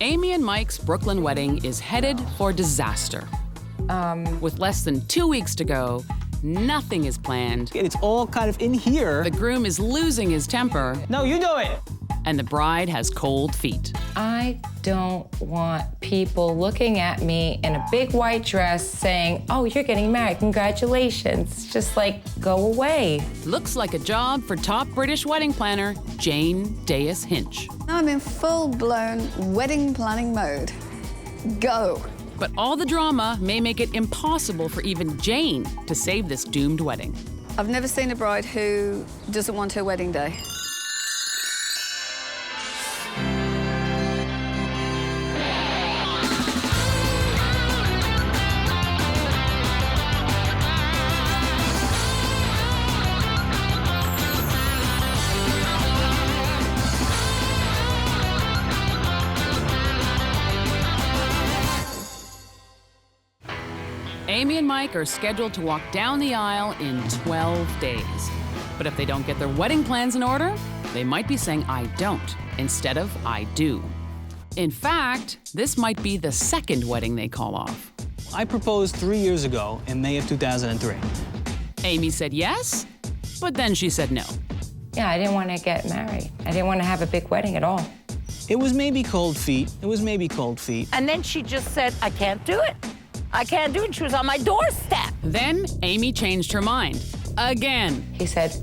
Amy and Mike's Brooklyn wedding is headed for disaster. With less than 2 weeks to go, nothing is planned. It's all kind of in here. The groom is losing his temper. No, you do it. And the bride has cold feet. I don't want people looking at me in a big white dress saying, oh, you're getting married, congratulations. Just like, go away. Looks like a job for top British wedding planner, Jane Dayus Hinch. I'm in full-blown wedding planning mode. Go. But all the drama may make it impossible for even Jane to save this doomed wedding. I've never seen a bride who doesn't want her wedding day. Amy and Mike are scheduled to walk down the aisle in 12 days. But if they don't get their wedding plans in order, they might be saying I don't instead of I do. In fact, this might be the second wedding they call off. I proposed 3 years ago in May of 2003. Amy said yes, but then she said no. Yeah, I didn't want to get married. I didn't want to have a big wedding at all. It was maybe cold feet. It was maybe cold feet. And then she just said, I can't do it. I can't do it. She was on my doorstep. Then Amy changed her mind again. He said,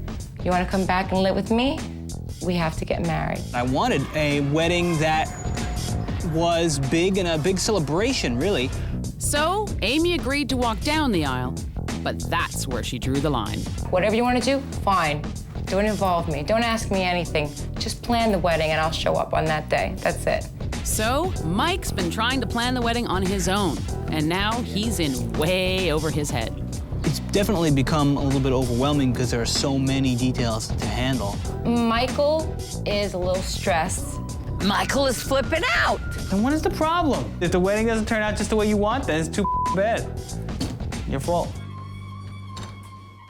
you want to come back and live with me? We have to get married. I wanted a wedding that was big and a big celebration, really. So Amy agreed to walk down the aisle, but that's where she drew the line. Whatever you want to do, fine. Don't involve me. Don't ask me anything. Just plan the wedding and I'll show up on that day. That's it. So Mike's been trying to plan the wedding on his own, and now he's in way over his head. It's definitely become a little bit overwhelming because there are so many details to handle. Michael is a little stressed. Michael is flipping out. Then what is the problem? If the wedding doesn't turn out just the way you want, then it's too bad. Your fault.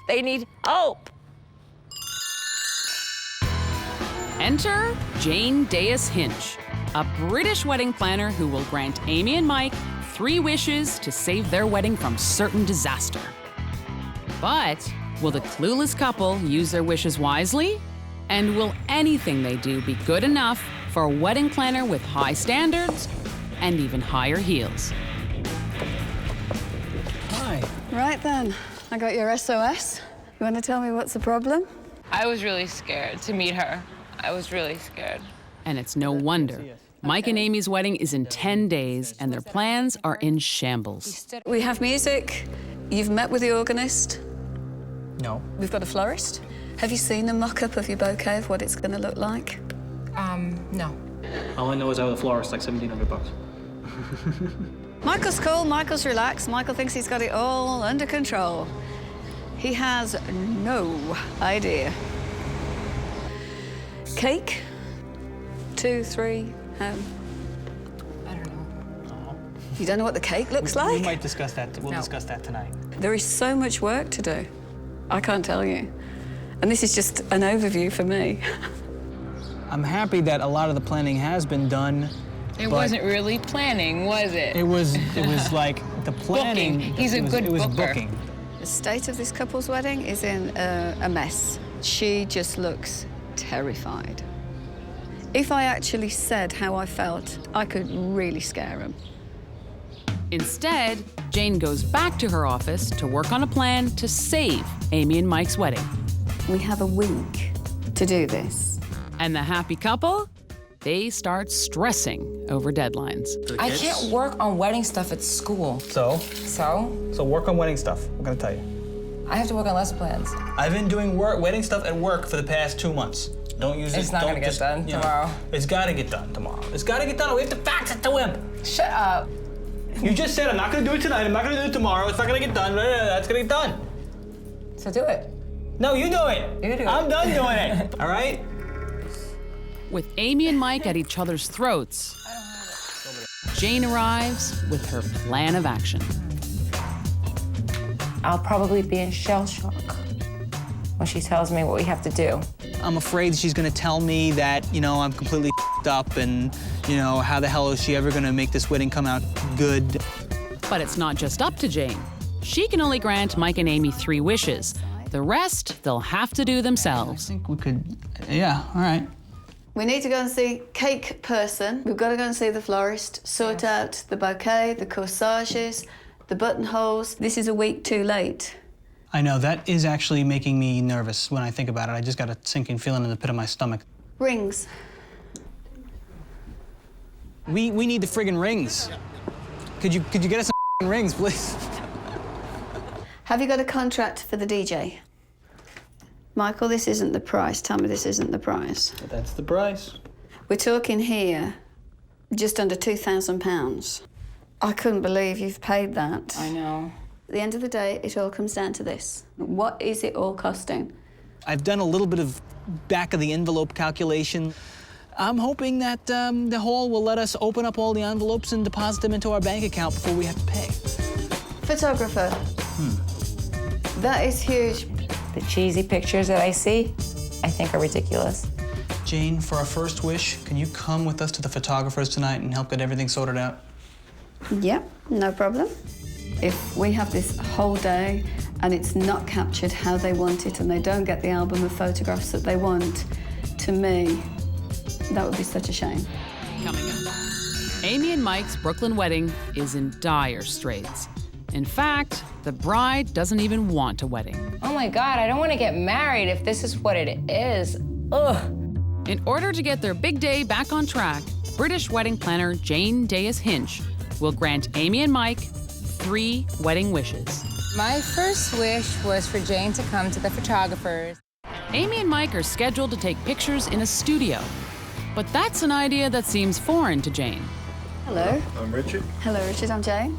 They need hope. Enter Jane Dayus Hinch, a British wedding planner who will grant Amy and Mike 3 wishes to save their wedding from certain disaster. But will the clueless couple use their wishes wisely? And will anything they do be good enough for a wedding planner with high standards and even higher heels? Hi. Right then, I got your SOS. You want to tell me what's the problem? I was really scared to meet her. I was really scared. And it's no wonder. Mike and Amy's wedding is in 10 days, and their plans are in shambles. We have music. You've met with the organist. No. We've got a florist. Have you seen a mock-up of your bouquet of what it's going to look like? No. All I know is I was a florist, like $1,700. Michael's cool, Michael's relaxed. Michael thinks he's got it all under control. He has no idea. Cake? 2, 3, I don't know. You don't know what the cake looks like? We might discuss that. We'll discuss that tonight. There is so much work to do. I can't tell you. And this is just an overview for me. I'm happy that a lot of the planning has been done. It wasn't really planning, was it? It was like the planning. Booking. He's a good It was booker. booking. The state of this couple's wedding is in a mess. She just looks terrified. If I actually said how I felt, I could really scare him. Instead, Jane goes back to her office to work on a plan to save Amy and Mike's wedding. We have a week to do this. And the happy couple, they start stressing over deadlines. I can't work on wedding stuff at school. So work on wedding stuff. I'm gonna tell you. I have to work on lesson plans. I've been doing wedding stuff at work for the past 2 months. Don't use it. It's not don't gonna get just, done you know, tomorrow. It's gotta get done tomorrow. It's gotta get done. We have to fax it to him. Shut up. You just said I'm not gonna do it tonight. I'm not gonna do it tomorrow. It's not gonna get done. That's gonna get done. So do it. No, you do it. You do it. I'm done doing it. All right? With Amy and Mike at each other's throats, Jane arrives with her plan of action. I'll probably be in shell shock when she tells me what we have to do. I'm afraid she's gonna tell me that, you know, I'm completely up and You know, how the hell is she ever gonna make this wedding come out good? But it's not just up to Jane. She can only grant Mike and Amy 3 wishes. The rest, they'll have to do themselves. I think we could, yeah, all right. We need to go and see cake person. We've got to go and see the florist, sort out the bouquet, the corsages, the buttonholes. This is a week too late. I know, that is actually making me nervous when I think about it. I just got a sinking feeling in the pit of my stomach. Rings. We need the friggin' rings. Could you get us some rings, please? Have you got a contract for the DJ? Michael, this isn't the price. Tell me this isn't the price. That's the price. We're talking here just under £2,000. I couldn't believe you've paid that. I know. At the end of the day, it all comes down to this. What is it all costing? I've done a little bit of back-of-the-envelope calculation. I'm hoping that the hall will let us open up all the envelopes and deposit them into our bank account before we have to pay. Photographer. That is huge. The cheesy pictures that I see, I think are ridiculous. Jane, for our first wish, can you come with us to the photographers tonight and help get everything sorted out? Yep, no problem. If we have this whole day and it's not captured how they want it and they don't get the album of photographs that they want, to me, that would be such a shame. Coming up, Amy and Mike's Brooklyn wedding is in dire straits. In fact, the bride doesn't even want a wedding. Oh my God, I don't want to get married if this is what it is. Ugh. In order to get their big day back on track, British wedding planner Jane Dayus Hinch will grant Amy and Mike 3 wedding wishes. My first wish was for Jane to come to the photographers. Amy and Mike are scheduled to take pictures in a studio. But that's an idea that seems foreign to Jane. Hello. I'm Richard. Hello, Richard, I'm Jane.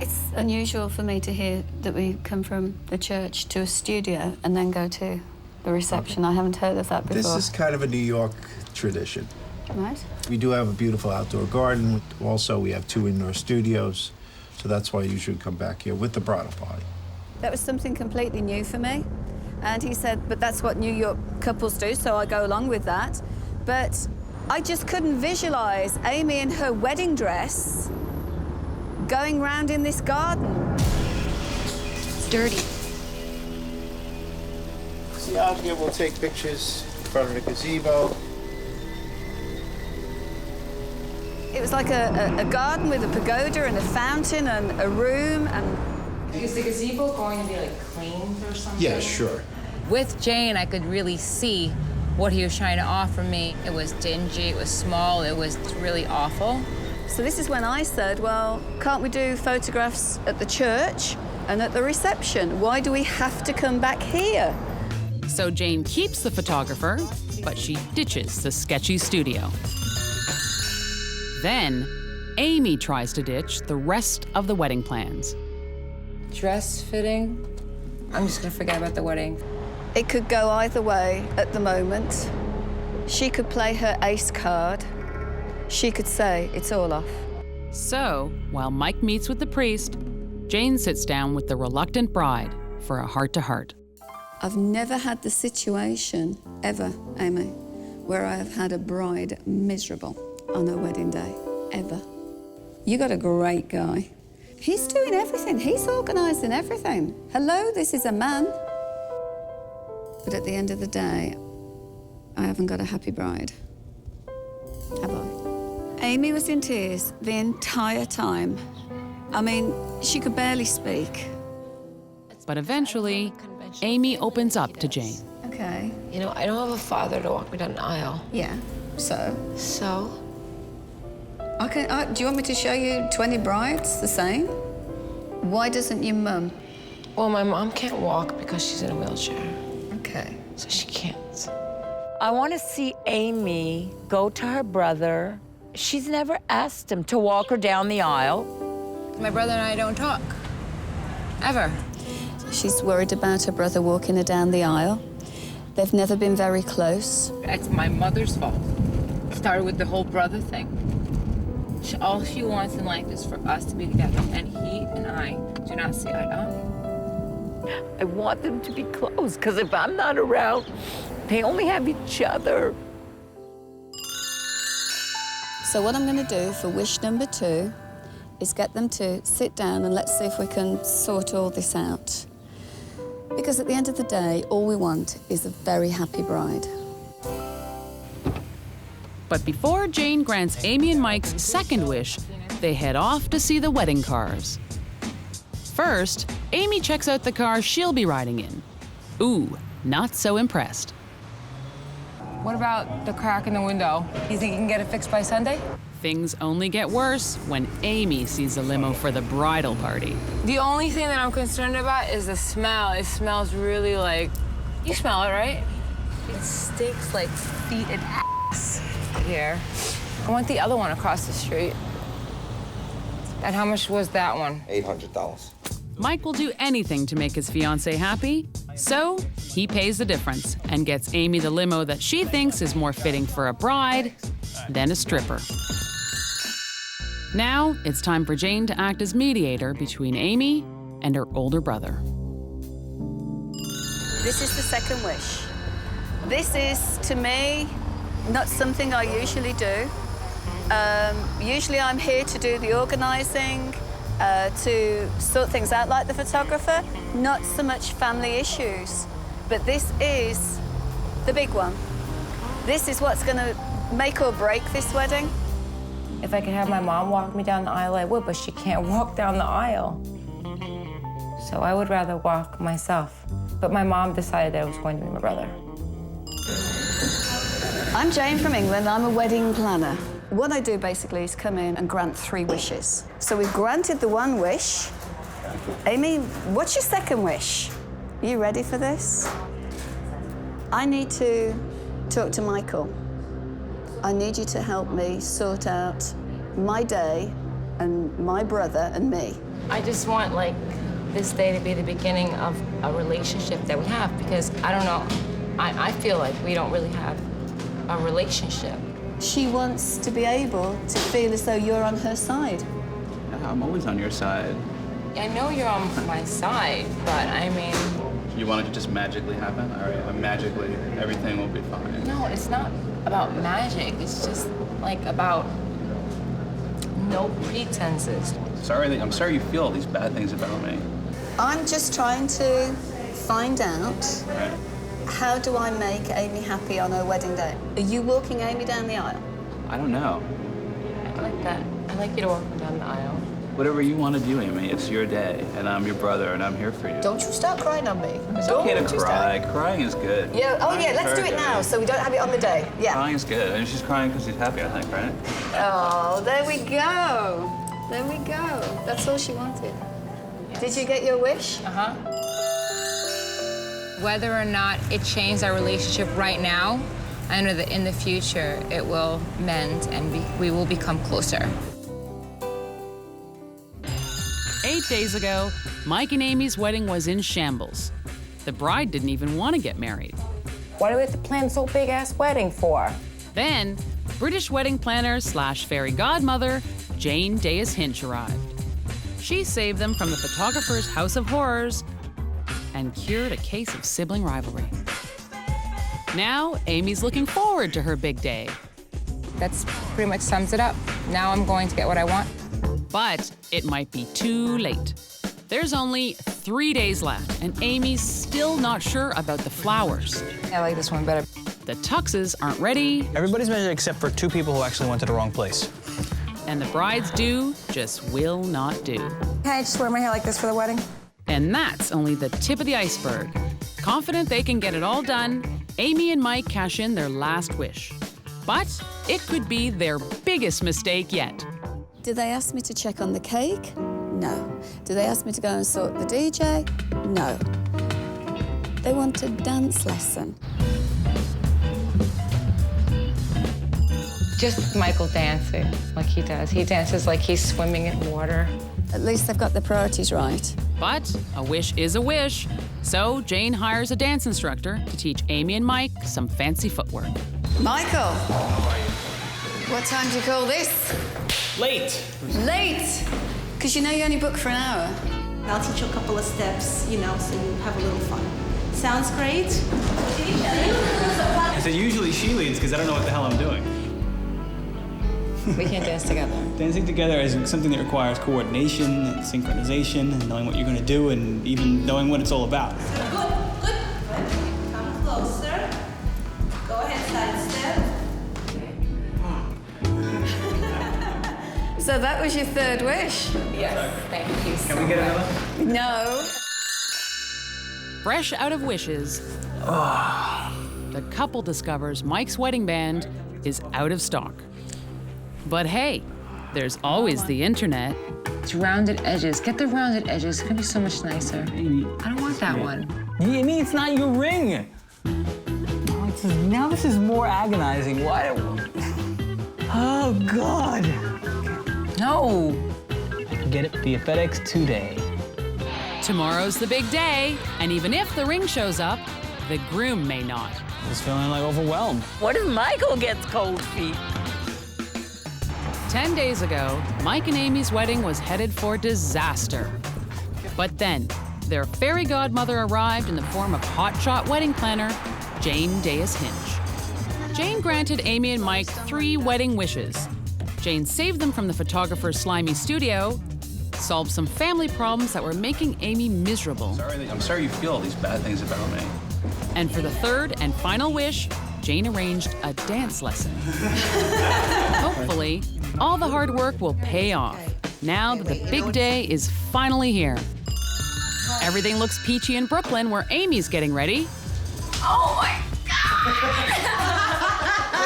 It's unusual for me to hear that we come from the church to a studio and then go to the reception. I haven't heard of that before. This is kind of a New York tradition. Right. We do have a beautiful outdoor garden. Also, we have 2 indoor studios. So that's why you should come back here with the bridal party. That was something completely new for me. And he said, but that's what New York couples do, so I go along with that. But I just couldn't visualize Amy in her wedding dress going round in this garden. It's dirty. See, out here we'll take pictures in front of the gazebo. It was like a garden with a pagoda and a fountain and a room and... Is the gazebo going to be like cleaned or something? Yeah, sure. With Jane, I could really see what he was trying to offer me. It was dingy, it was small, it was really awful. So this is when I said, well, can't we do photographs at the church and at the reception? Why do we have to come back here? So Jane keeps the photographer, but she ditches the sketchy studio. Then, Amy tries to ditch the rest of the wedding plans. Dress fitting? I'm just gonna forget about the wedding. It could go either way at the moment. She could play her ace card. She could say it's all off. So, while Mike meets with the priest, Jane sits down with the reluctant bride for a heart-to-heart. I've never had the situation, ever, Amy, where I have had a bride miserable on her wedding day, ever. You got a great guy. He's doing everything. He's organising everything. Hello, this is a man. But at the end of the day, I haven't got a happy bride, have I? Amy was in tears the entire time. I mean, she could barely speak. But eventually, Amy opens up to Jane. Okay. You know, I don't have a father to walk me down the aisle. Yeah, so? So? Do you want me to show you 20 brides the same? Why doesn't your mum? Well, my mom can't walk because she's in a wheelchair. Okay. So she can't. I want to see Amy go to her brother. She's never asked him to walk her down the aisle. My brother and I don't talk. Ever. She's worried about her brother walking her down the aisle. They've never been very close. It's my mother's fault. It started with the whole brother thing. All she wants in life is for us to be together, and he and I do not see eye to eye. I want them to be close, because if I'm not around, they only have each other. So what I'm going to do for wish number 2 is get them to sit down and let's see if we can sort all this out. Because at the end of the day, all we want is a very happy bride. But before Jane grants Amy and Mike's second wish, they head off to see the wedding cars. First, Amy checks out the car she'll be riding in. Ooh, not so impressed. What about the crack in the window? You think you can get it fixed by Sunday? Things only get worse when Amy sees a limo for the bridal party. The only thing that I'm concerned about is the smell. It smells really like, you smell it, right? It stinks like feet and ass here. I want the other one across the street. And how much was that one? $800. Mike will do anything to make his fiancée happy, so he pays the difference and gets Amy the limo that she thinks is more fitting for a bride than a stripper. Now it's time for Jane to act as mediator between Amy and her older brother. This is the second wish. This is, to me, not something I usually do. Usually I'm here to do the organising, to sort things out like the photographer, not so much family issues. But this is the big one. This is what's going to make or break this wedding. If I could have my mom walk me down the aisle, I would, but she can't walk down the aisle. So I would rather walk myself. But my mom decided that it was going to be my brother. I'm Jane from England. I'm a wedding planner. What I do basically is come in and grant 3 wishes. So we've granted the 1 wish. Amy, what's your second wish? Are you ready for this? I need to talk to Michael. I need you to help me sort out my day and my brother and me. I just want, like, this day to be the beginning of a relationship that we have, because I don't know, I feel like we don't really have a relationship. She wants to be able to feel as though you're on her side. Yeah, I'm always on your side. I know you're on my side, but I mean... You want it to just magically happen? All right, magically, everything will be fine. No, it's not about magic. It's just, like, about no pretenses. I'm sorry you feel all these bad things about me. I'm just trying to find out how do I make Amy happy on her wedding day. Are you walking Amy down the aisle? I don't know. I like that. I like you to walk me down the aisle. Whatever you want to do, Amy, it's your day, and I'm your brother, and I'm here for you. Don't you start crying on me. It's okay to cry. Crying is good. Yeah. Oh, yeah, let's do it now so we don't have it on the day. Yeah. Crying is good. And she's crying because she's happy, I think, right? Oh, there we go. There we go. That's all she wanted. Yes. Did you get your wish? Uh-huh. Whether or not it changed our relationship right now, I know that in the future it will mend and we will become closer. 8 days ago, Mike and Amy's wedding was in shambles. The bride didn't even want to get married. Why do we have to plan so big-ass wedding for? Then, British wedding planner / fairy godmother Jane Dayus Hinch arrived. She saved them from the photographer's house of horrors and cured a case of sibling rivalry. Now, Amy's looking forward to her big day. That's pretty much sums it up. Now I'm going to get what I want. But it might be too late. There's only 3 days left, and Amy's still not sure about the flowers. I like this one better. The tuxes aren't ready. Everybody's measured except for 2 people who actually went to the wrong place. And the bride's do just will not do. Can I just wear my hair like this for the wedding? And that's only the tip of the iceberg. Confident they can get it all done, Amy and Mike cash in their last wish. But it could be their biggest mistake yet. Did they ask me to check on the cake? No. Did they ask me to go and sort the DJ? No. They want a dance lesson. Just Michael dancing like he does. He dances like he's swimming in water. At least they've got their priorities right. But a wish is a wish. So Jane hires a dance instructor to teach Amy and Mike some fancy footwork. Michael, what time do you call this? Late. Late? Because you know you only book for an hour. I'll teach you a couple of steps, so you have a little fun. Sounds great? I said usually she leads because I don't know what the hell I'm doing. We can't dance together. Dancing together is something that requires coordination and synchronization and knowing what you're going to do and even knowing what it's all about. Good, good. Come closer. Go ahead, side step. So that was your third wish? Yes, thank you so Can we get another? No. Fresh out of wishes, the couple discovers Mike's wedding band is out of stock. But hey, there's always the internet. It's rounded edges. Get the rounded edges. It's gonna be so much nicer. I don't want that one. Amy, it's not your ring. Now this is more agonizing. Why? Oh, God. No. Get it via FedEx today. Tomorrow's the big day, and even if the ring shows up, the groom may not. Just feeling like overwhelmed. What if Michael gets cold feet? 10 days ago, Mike and Amy's wedding was headed for disaster. But then, their fairy godmother arrived in the form of hotshot wedding planner, Jane Dayus Hinch. Jane granted Amy and Mike 3 wedding wishes. Jane saved them from the photographer's slimy studio, solved some family problems that were making Amy miserable. I'm sorry you feel all these bad things about me. And for the 3rd and final wish, Jane arranged a dance lesson. Hopefully, all the hard work will pay off now that the big day is finally here. Everything looks peachy in Brooklyn, where Amy's getting ready. Oh my God!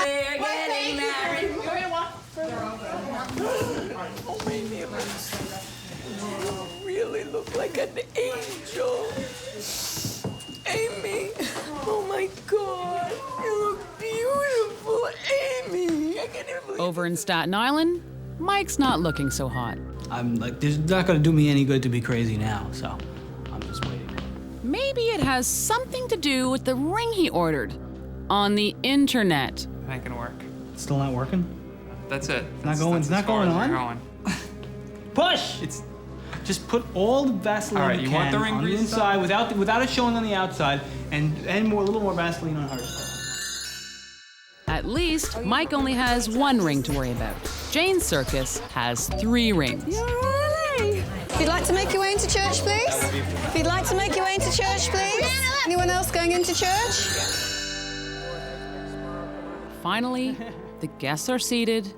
We're getting married. You really look like an angel. Amy, oh my God, you look beautiful, Amy. I can't even believe Over in Staten Island, Mike's not looking so hot. I'm like, this is not going to do me any good to be crazy now, so I'm just waiting. Maybe it has something to do with the ring he ordered on the internet. That can work. It's still not working? That's it. It's not going on? Going. Push! It's just put all the Vaseline All right, you you can want the ring on the grease inside without it showing on the outside, and a little more Vaseline on hers. At least, Mike only has 1 ring to worry about. Jane's circus has 3 rings. You're early. If you'd like to make your way into church, please. If you'd like to make your way into church, please. Anyone else going into church? Finally, the guests are seated,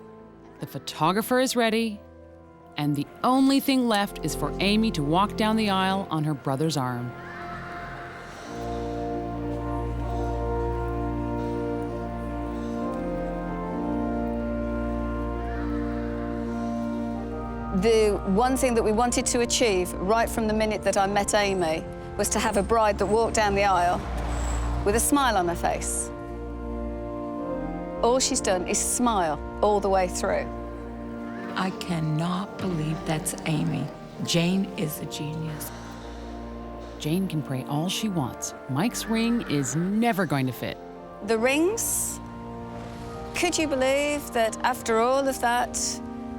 the photographer is ready, and the only thing left is for Amy to walk down the aisle on her brother's arm. The one thing that we wanted to achieve right from the minute that I met Amy was to have a bride that walked down the aisle with a smile on her face. All she's done is smile all the way through. I cannot believe that's Amy. Jane is a genius. Jane can pray all she wants. Mike's ring is never going to fit. The rings, could you believe that after all of that,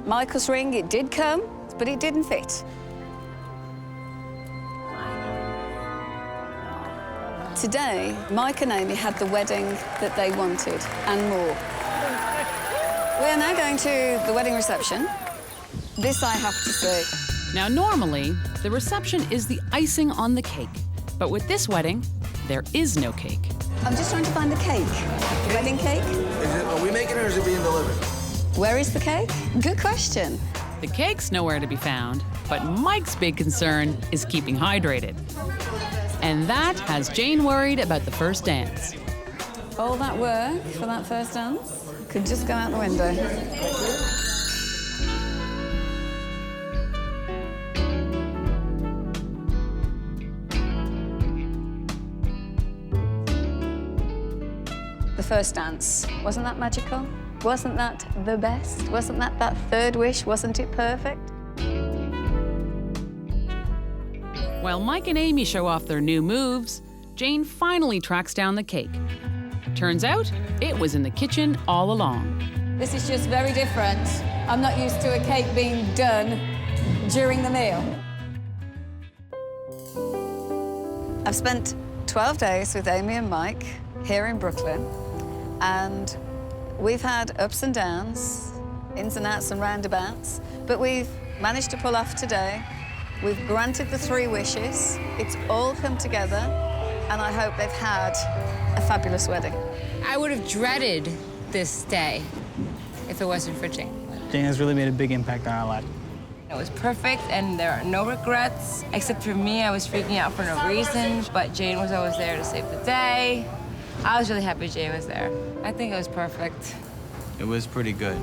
Michael's ring, it did come, but it didn't fit. Today, Mike and Amy had the wedding that they wanted, and more. We are now going to the wedding reception. This I have to see. Now, normally, the reception is the icing on the cake. But with this wedding, there is no cake. I'm just trying to find the cake. The wedding cake? Are we making it or is it being delivered? Where is the cake? Good question. The cake's nowhere to be found, but Mike's big concern is keeping hydrated. And that has Jane worried about the first dance. All that work for that first dance could just go out the window. The first dance, wasn't that magical? Wasn't that the best? Wasn't that third wish? Wasn't it perfect? While Mike and Amy show off their new moves, Jane finally tracks down the cake. Turns out, it was in the kitchen all along. This is just very different. I'm not used to a cake being done during the meal. I've spent 12 days with Amy and Mike here in Brooklyn, and we've had ups and downs, ins and outs and roundabouts, but we've managed to pull off today. We've granted the 3 wishes. It's all come together, and I hope they've had a fabulous wedding. I would have dreaded this day if it wasn't for Jane. Jane has really made a big impact on our life. It was perfect, and there are no regrets. Except for me, I was freaking out for no reason, but Jane was always there to save the day. I was really happy Jane was there. I think it was perfect. It was pretty good.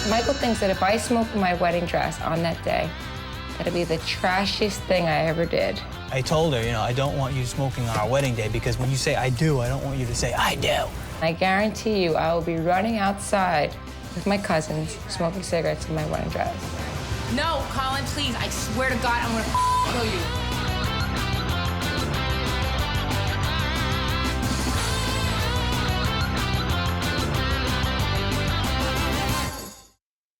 Michael thinks that if I smoke in my wedding dress on that day, that'll be the trashiest thing I ever did. I told her, I don't want you smoking on our wedding day because when you say I do, I don't want you to say I do. I guarantee you I will be running outside with my cousins smoking cigarettes in my wedding dress. No, Colin, please. I swear to God, I'm gonna kill you.